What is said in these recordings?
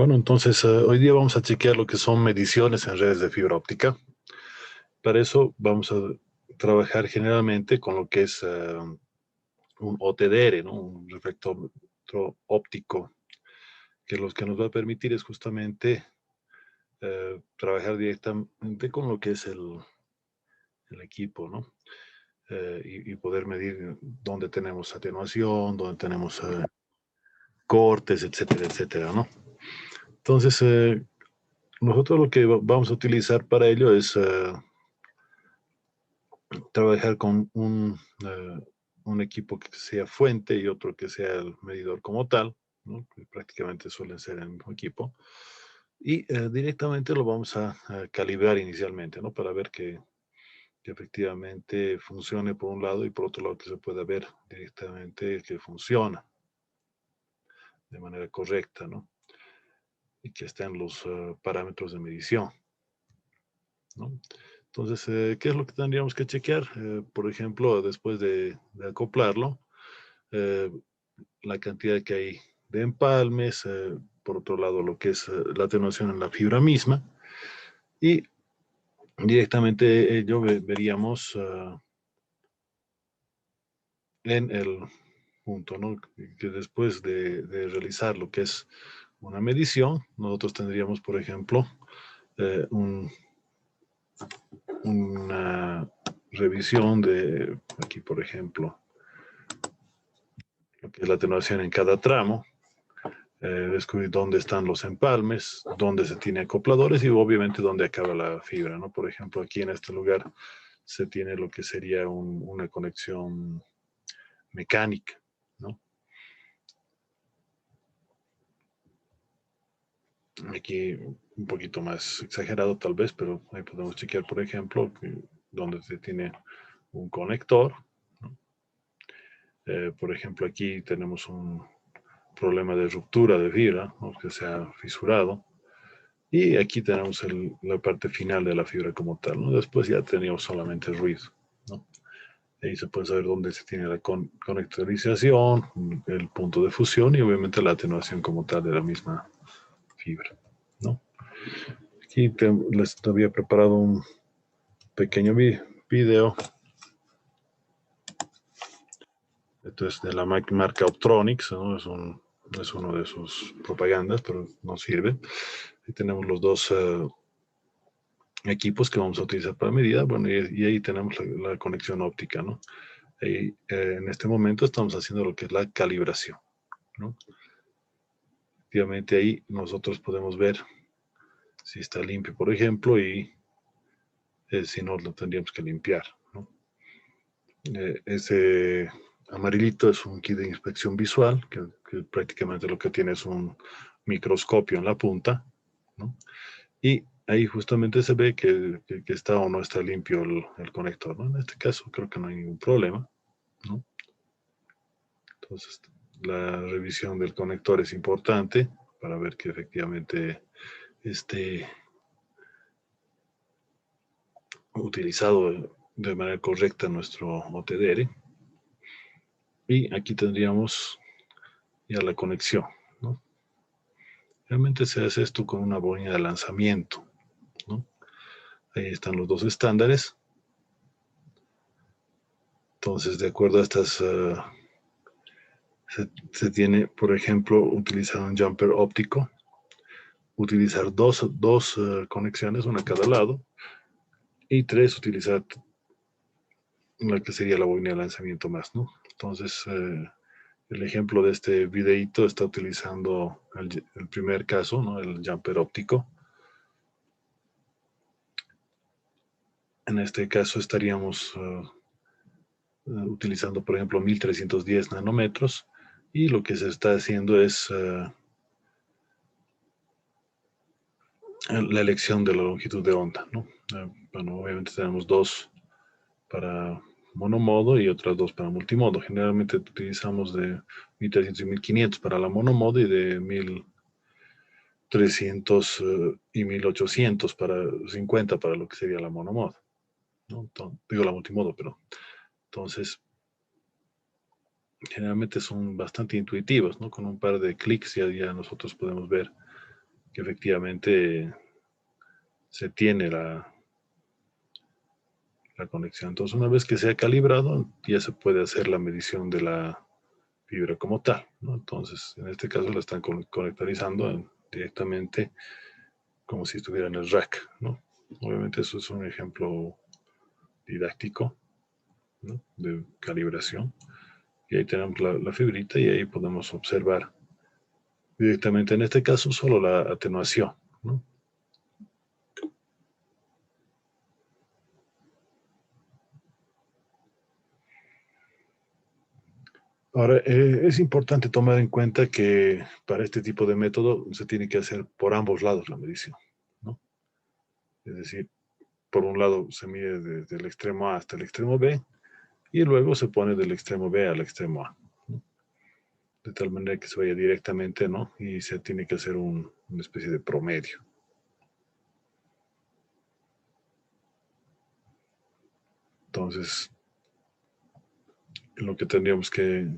Bueno, entonces hoy día vamos a chequear lo que son mediciones en redes de fibra óptica. Para eso vamos a trabajar generalmente con lo que es un OTDR, ¿no? Un reflectómetro óptico, que lo que nos va a permitir es justamente trabajar directamente con lo que es el equipo, ¿no? Y poder medir dónde tenemos atenuación, dónde tenemos cortes, etcétera, etcétera, ¿no? Entonces, nosotros lo que vamos a utilizar para ello es trabajar con un equipo que sea fuente y otro que sea el medidor como tal, ¿no? Que prácticamente suelen ser el mismo equipo. Y directamente lo vamos a calibrar inicialmente, ¿no? Para ver que efectivamente funcione por un lado y por otro lado que se pueda ver directamente que funciona de manera correcta, ¿no? Y que estén los parámetros de medición, ¿no? Entonces, ¿qué es lo que tendríamos que chequear? Por ejemplo, después de acoplarlo, eh, la cantidad que hay de empalmes, por otro lado, lo que es la atenuación en la fibra misma, y directamente veríamos en el punto, ¿no? Que después de realizar lo que es una medición, nosotros tendríamos, por ejemplo, eh, un, una revisión de, aquí por ejemplo, lo que es la atenuación en cada tramo, descubrir dónde están los empalmes, dónde se tiene acopladores y obviamente dónde acaba la fibra, ¿no? Por ejemplo, aquí en este lugar se tiene lo que sería una conexión mecánica, ¿no? Aquí un poquito más exagerado tal vez, pero ahí podemos chequear, por ejemplo, donde se tiene un conector, ¿no? Por ejemplo, aquí tenemos un problema de ruptura de fibra, ¿no? Que se ha fisurado. Y aquí tenemos la parte final de la fibra como tal, ¿no? Después ya teníamos solamente ruido, ¿no? Ahí se puede saber dónde se tiene la conectorización, el punto de fusión y obviamente la atenuación como tal de la misma fibra, ¿no? Aquí les había preparado un pequeño video. Esto es de la marca Optronics, ¿no? Es uno de sus propagandas, pero no sirve. Ahí tenemos los dos equipos que vamos a utilizar para medida, bueno, y ahí tenemos la conexión óptica, ¿no? Ahí, en este momento estamos haciendo lo que es la calibración, ¿no? Efectivamente ahí nosotros podemos ver si está limpio, por ejemplo, y si no, lo tendríamos que limpiar, ¿no? Ese amarillito es un kit de inspección visual, que prácticamente lo que tiene es un microscopio en la punta, ¿no? Y ahí justamente se ve que está o no está limpio el conector, ¿no? En este caso creo que no hay ningún problema, ¿no? Entonces, la revisión del conector es importante para ver que efectivamente esté utilizado de manera correcta nuestro OTDR. Y aquí tendríamos ya la conexión, ¿no? Realmente se hace esto con una bobina de lanzamiento, ¿no? Ahí están los dos estándares. Entonces, de acuerdo a estas, se tiene, por ejemplo, utilizar un jumper óptico, utilizar dos conexiones, una a cada lado, y tres, utilizar la que sería la bobina de lanzamiento más, ¿no? Entonces, el ejemplo de este videito está utilizando el primer caso, ¿no? El jumper óptico. En este caso estaríamos utilizando, por ejemplo, 1310 nanómetros y lo que se está haciendo es la elección de la longitud de onda, ¿no? Bueno, obviamente tenemos dos para monomodo y otras dos para multimodo. Generalmente utilizamos de 1300 y 1500 para la monomodo y de 1300 y 1800 para 50 para lo que sería la monomodo, ¿no? Entonces, digo la multimodo, pero entonces generalmente son bastante intuitivos, ¿no? Con un par de clics ya nosotros podemos ver que efectivamente se tiene la conexión. Entonces, una vez que se ha calibrado, ya se puede hacer la medición de la fibra como tal, ¿no? Entonces, en este caso la están conectorizando directamente como si estuviera en el rack, ¿no? Obviamente eso es un ejemplo didáctico, ¿no?, de calibración. Y ahí tenemos la fibrita y ahí podemos observar directamente, en este caso, solo la atenuación, ¿no? Ahora, es importante tomar en cuenta que para este tipo de método se tiene que hacer por ambos lados la medición, ¿no? Es decir, por un lado se mide desde el extremo A hasta el extremo B y luego se pone del extremo B al extremo A, ¿no?, de tal manera que se vaya directamente, ¿no? Y se tiene que hacer una especie de promedio. Entonces, lo que tendríamos que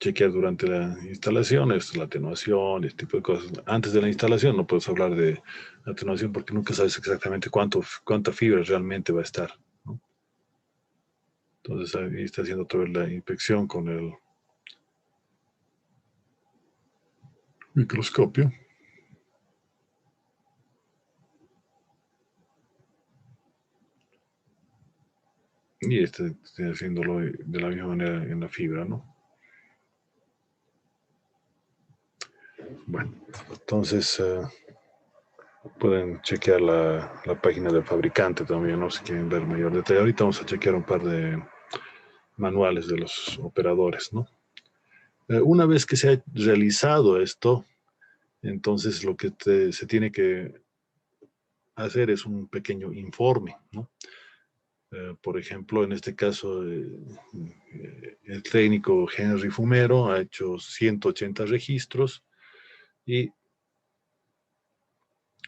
chequear durante la instalación es la atenuación, este tipo de cosas. Antes de la instalación no puedes hablar de atenuación porque nunca sabes exactamente cuánta fibra realmente va a estar, ¿no? Entonces ahí está haciendo toda la inspección con el microscopio. Y está haciéndolo de la misma manera en la fibra, ¿no? Bueno, entonces pueden chequear la página del fabricante también, ¿no?, si quieren ver mayor detalle. Ahorita vamos a chequear un par de manuales de los operadores, ¿no? Una vez que se ha realizado esto, entonces lo que se tiene que hacer es un pequeño informe, ¿no? Por ejemplo, en este caso, el técnico Henry Fumero ha hecho 180 registros y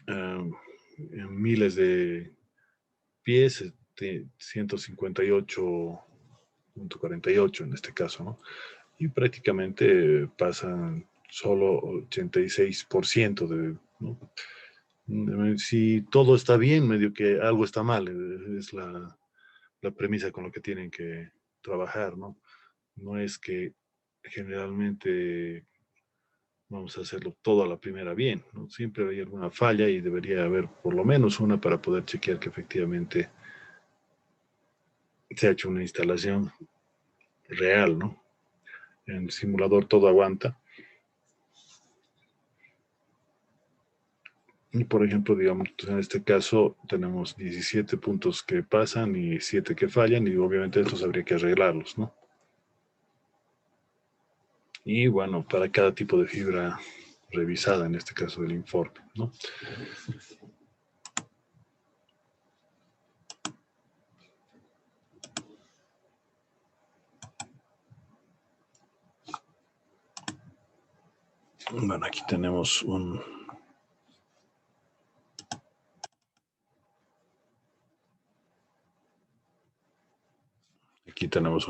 en miles de pies, 158.48 en este caso, ¿no? Y prácticamente pasan solo 86% de, ¿no? Si todo está bien, medio que algo está mal, es la premisa con la que tienen que trabajar, ¿no? No es que generalmente vamos a hacerlo todo a la primera bien, ¿no? Siempre hay alguna falla y debería haber por lo menos una para poder chequear que efectivamente se ha hecho una instalación real, ¿no? En el simulador todo aguanta. Y por ejemplo, digamos, en este caso tenemos 17 puntos que pasan y 7 que fallan y obviamente estos habría que arreglarlos, ¿no? Y bueno, para cada tipo de fibra revisada, en este caso del informe, ¿no? Bueno, aquí tenemos un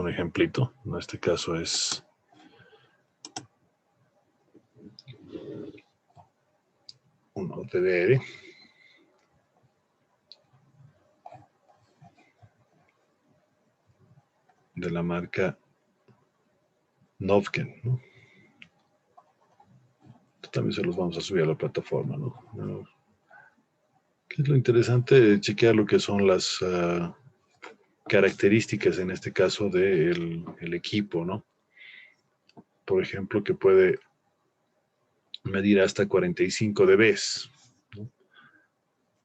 ejemplito. En este caso es un OTDR. De la marca Novken, ¿no? También se los vamos a subir a la plataforma, ¿no? ¿Qué es lo interesante? Chequear lo que son las características, en este caso, del equipo, ¿no? Por ejemplo, que puede medir hasta 45 dB, ¿no?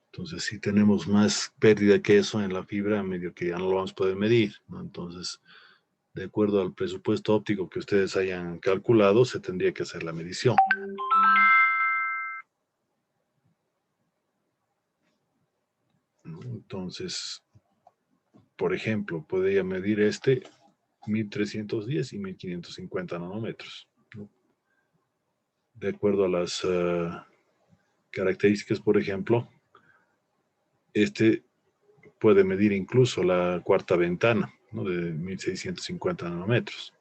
Entonces, si tenemos más pérdida que eso en la fibra, medio que ya no lo vamos a poder medir, ¿no? Entonces, de acuerdo al presupuesto óptico que ustedes hayan calculado, se tendría que hacer la medición. Entonces, por ejemplo, podría medir 1310 y 1550 nanómetros, ¿no? De acuerdo a las características, por ejemplo, puede medir incluso la cuarta ventana, ¿no?, de 1650 nanómetros.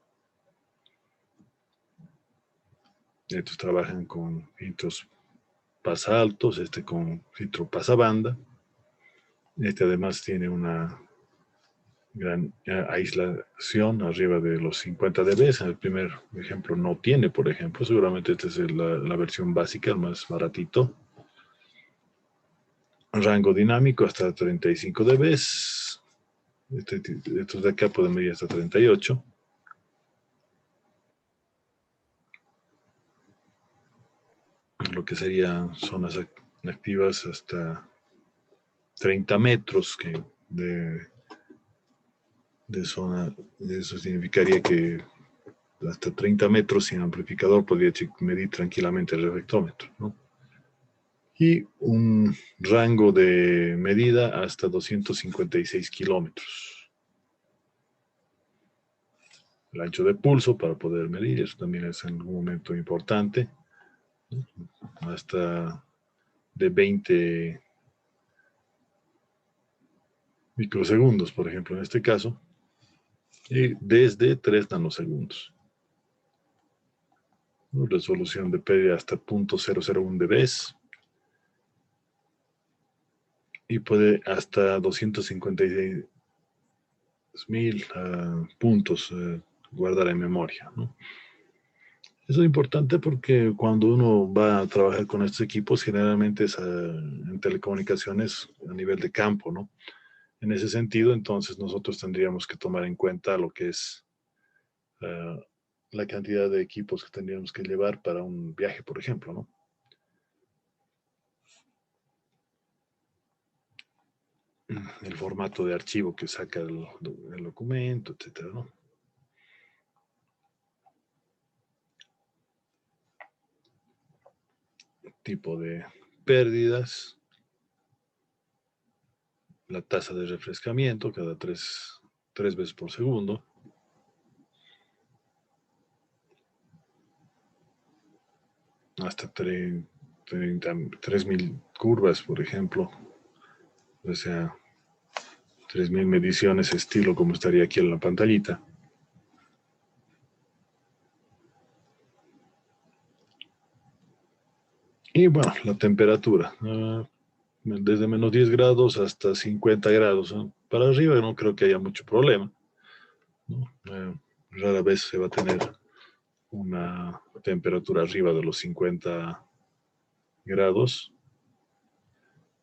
Estos trabajan con filtros pasaltos, este con filtro pasabanda. Este además tiene una gran aislación arriba de los 50 dB. En el primer ejemplo no tiene, por ejemplo. Seguramente esta es la versión básica, el más baratito. Rango dinámico hasta 35 dB. Estos de acá pueden medir hasta 38. Lo que serían zonas activas hasta 30 metros de zona. Eso significaría que hasta 30 metros sin amplificador podría medir tranquilamente el reflectómetro, ¿no? Y un rango de medida hasta 256 kilómetros. El ancho de pulso para poder medir, eso también es en algún momento importante, ¿no? Hasta de 20 microsegundos, por ejemplo, en este caso, y desde 3 nanosegundos. Resolución de pérdida hasta 0.001 dB y puede hasta 256.000 puntos guardar en memoria, ¿no? Eso es importante porque cuando uno va a trabajar con estos equipos, generalmente es en telecomunicaciones a nivel de campo, ¿no? En ese sentido, entonces nosotros tendríamos que tomar en cuenta lo que es la cantidad de equipos que tendríamos que llevar para un viaje, por ejemplo, ¿no? El formato de archivo que saca el documento, etcétera, ¿no? Tipo de pérdidas, la tasa de refrescamiento cada 3 veces por segundo, hasta 3.000 curvas, por ejemplo, o sea, 3.000 mediciones estilo como estaría aquí en la pantallita. Y bueno, la temperatura, desde menos 10 grados hasta 50 grados. Para arriba no creo que haya mucho problema, ¿no? Rara vez se va a tener una temperatura arriba de los 50 grados,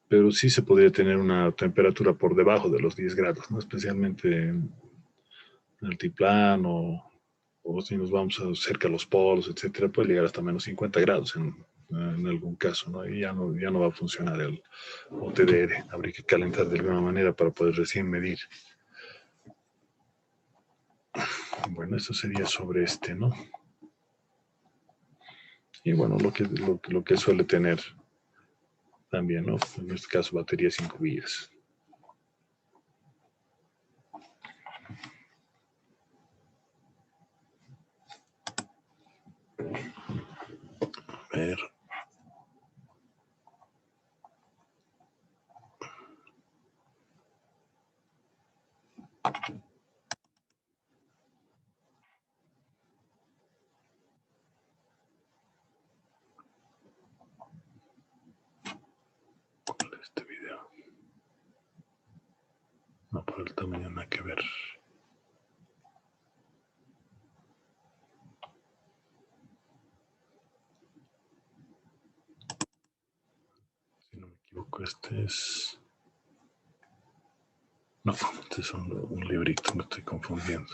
pero sí se podría tener una temperatura por debajo de los 10 grados, ¿no? Especialmente en altiplano o si nos vamos cerca a los polos, etcétera, puede llegar hasta menos 50 grados en algún caso, ¿no? Y ya no va a funcionar el OTDR. Habría que calentar de alguna manera para poder recién medir. Bueno, eso sería sobre este, ¿no? Y bueno, lo que suele tener también, ¿no? En este caso, batería 5 vías. A ver. Este video. No, por el tamaño nada que ver. Si no me equivoco, este es... No, este es un librito, me estoy confundiendo.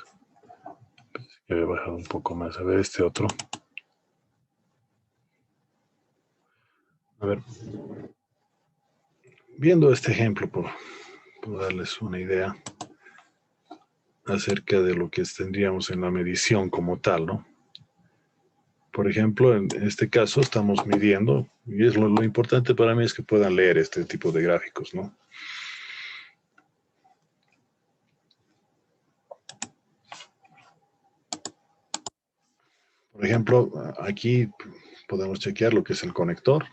Pensé que había bajado un poco más. A ver, este otro. A ver. Viendo este ejemplo, por darles una idea acerca de lo que tendríamos en la medición como tal, ¿no? Por ejemplo, en este caso estamos midiendo, y es lo importante para mí es que puedan leer este tipo de gráficos, ¿no? Por ejemplo, aquí podemos chequear lo que es el conector,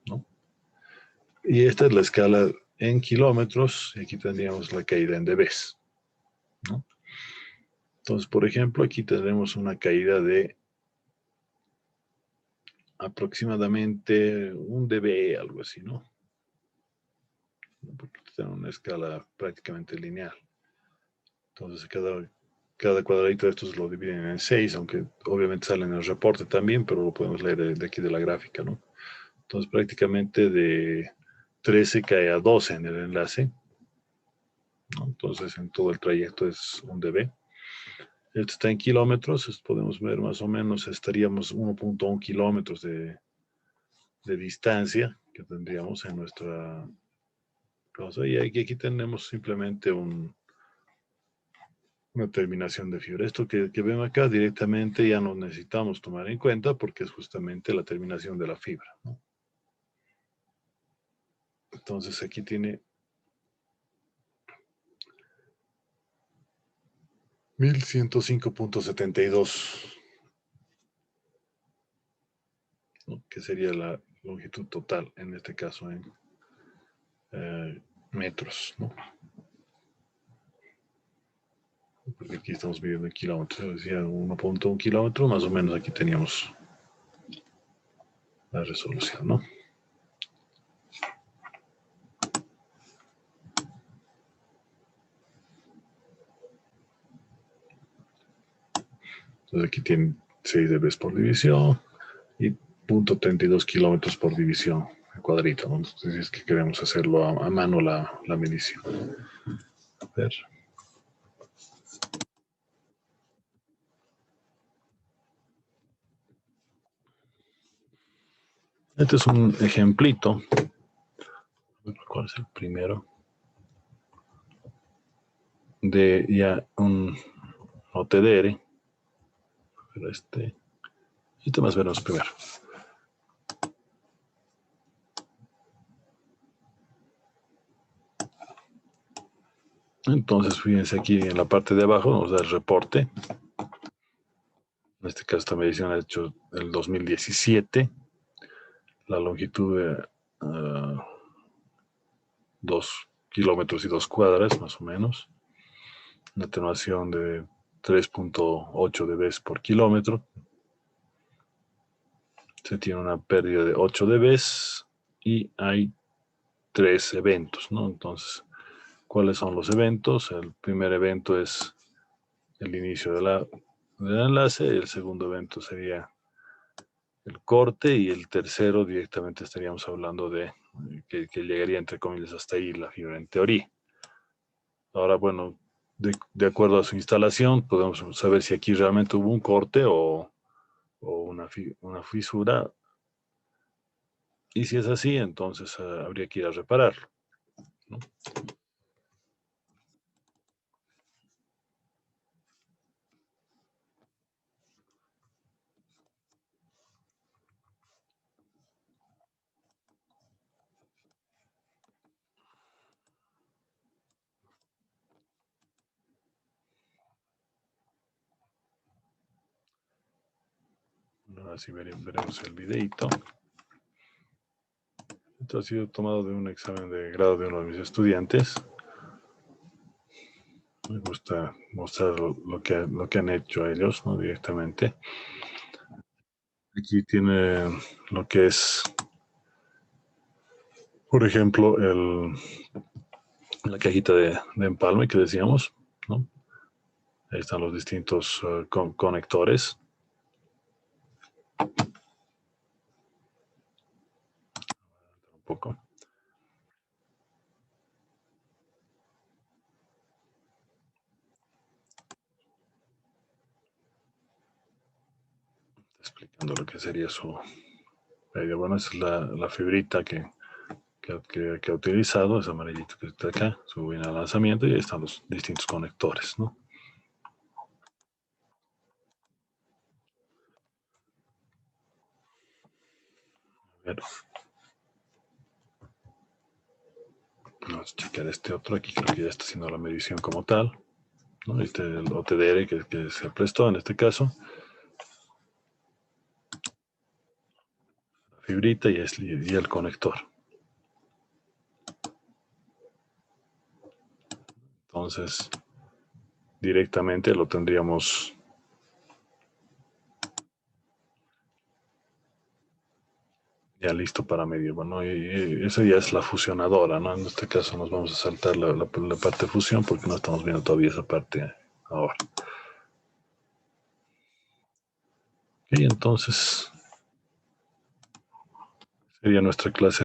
¿no? Y esta es la escala en kilómetros, y aquí tendríamos la caída en dBs, ¿no? Entonces, por ejemplo, aquí tenemos una caída de aproximadamente 1 dB, algo así, ¿no? Porque tiene una escala prácticamente lineal. Entonces, cada cuadradito de estos lo dividen en 6, aunque obviamente sale en el reporte también, pero lo podemos leer de aquí de la gráfica, ¿no? Entonces, prácticamente de 13 cae a 12 en el enlace, ¿no? Entonces, en todo el trayecto es 1 dB. Esto está en kilómetros, podemos ver más o menos, estaríamos 1.1 kilómetros de distancia que tendríamos en nuestra cosa. Y aquí tenemos simplemente una terminación de fibra. Esto que ven acá directamente ya no necesitamos tomar en cuenta porque es justamente la terminación de la fibra, ¿no? Entonces aquí tiene 1105.72, ¿no? Que sería la longitud total, en este caso en metros, ¿no? Porque aquí estamos midiendo en kilómetros, decía 1.1 kilómetro, más o menos aquí teníamos la resolución, ¿no? Entonces aquí tienen 6 dB por división y 0.32 kilómetros por división, el cuadrito, ¿no? Entonces es que queremos hacerlo a mano la medición. A ver. Este es un ejemplito. ¿Cuál es el primero? De ya un OTDR. Pero este más o menos primero. Entonces, fíjense aquí en la parte de abajo, nos da el reporte. En este caso, esta medición ha hecho el 2017. La longitud de 2 kilómetros y 2 cuadras, más o menos. Una atenuación de 3.8 dB por kilómetro. Se tiene una pérdida de 8 dB y hay 3 eventos, ¿no? Entonces, ¿cuáles son los eventos? El primer evento es el inicio del enlace, el segundo evento sería el corte y el tercero directamente estaríamos hablando de que llegaría entre comillas hasta ahí la fibra en teoría. Ahora, bueno, de acuerdo a su instalación, podemos saber si aquí realmente hubo un corte o una fisura. Y si es así, entonces habría que ir a repararlo, ¿no? Ahora sí veremos el videito. Esto ha sido tomado de un examen de grado de uno de mis estudiantes. Me gusta mostrar lo que han hecho ellos, ¿no? Directamente. Aquí tiene lo que es, por ejemplo, la cajita de empalme que decíamos, ¿no? Ahí están los distintos conectores. Un poco. Explicando lo que sería su medio. Bueno, esa es la fibrita que ha utilizado, es amarillito que está acá, su bobina de lanzamiento, y ahí están los distintos conectores, ¿no? A ver. Vamos a checar este otro, aquí creo que ya está haciendo la medición como tal, ¿no? Este es el OTDR que se prestó en este caso. La fibrita y el conector. Entonces, directamente lo tendríamos Ya listo para medir. Bueno, y esa ya es la fusionadora, ¿no? En este caso nos vamos a saltar la parte de fusión porque no estamos viendo todavía esa parte ahora. Y entonces sería nuestra clase